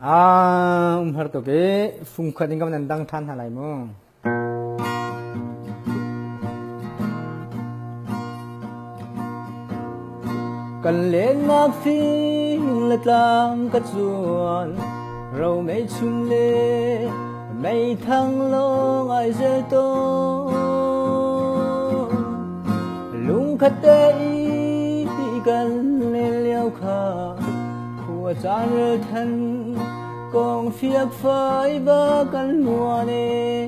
Harto ke fungka tinggal nendang tan halaimu. Cần lên ngạc phim lật lang cất ruộng râu mấy chung lê mấy thăng lô ai dễ tô lung khát tê ý cần lên leo khả của cha rơ thân còn phiếc phơi bơ cần mùa nê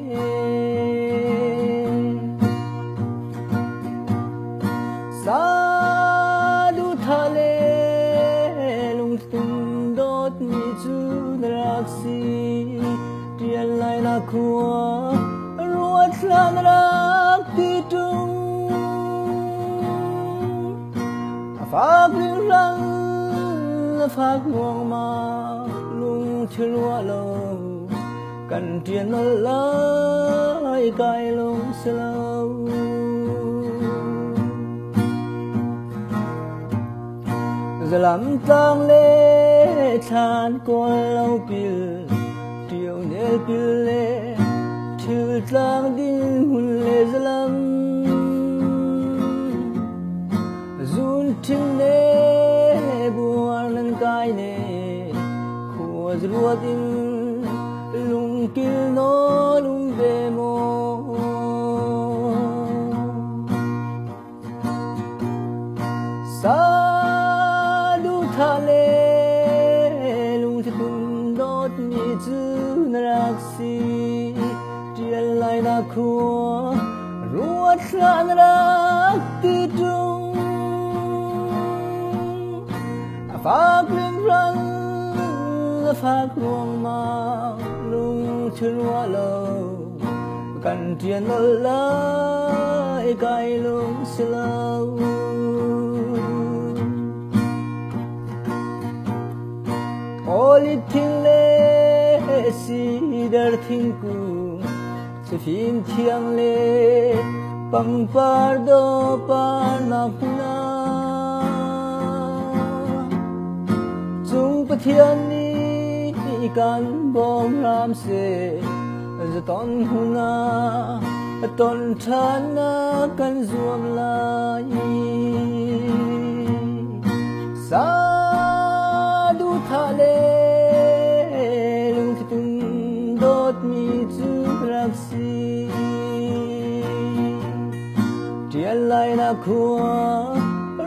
Rian Laihla khua ruột lan rác ti trung phác riêng răng phác nguồn mà lung chưa lúa lâu cần triền nó lấy cài lung sâu giờ làm tang lê than con lâu pil điều nề pil lê thư tang din hun lê zalam zun tin lê buan nan kai nê khua ruột in lung kil no lung về mo thale lung thun dot mi chu naraksi Rian Laihla khua ruột lan rak ti trung phác riêng răng phác ruộng mà lung chưa lúa lâu cần triền nó lấy cài lung sâu Oli thinh lê si dar thinh cu se phim thiang lê pang par do par na puna chung pathian ni kan bom ram se zaton huna ton thana kan zuam lai thale lung thun dot mi chu raksi Rian Laihla khua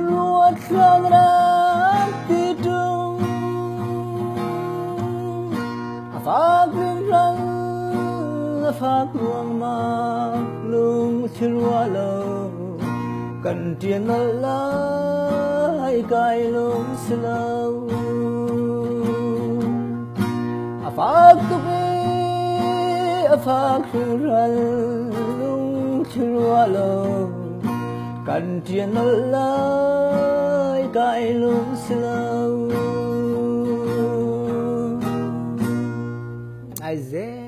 ruột lan rak ti trung phác riêng răng phác ruộng mà lung chưa lúa lâu cần triền nó lấy cài lung sâu phác tục đi phác răn lung chưa lúa lâu cần triền nó lấy cài lung sâu ai dễ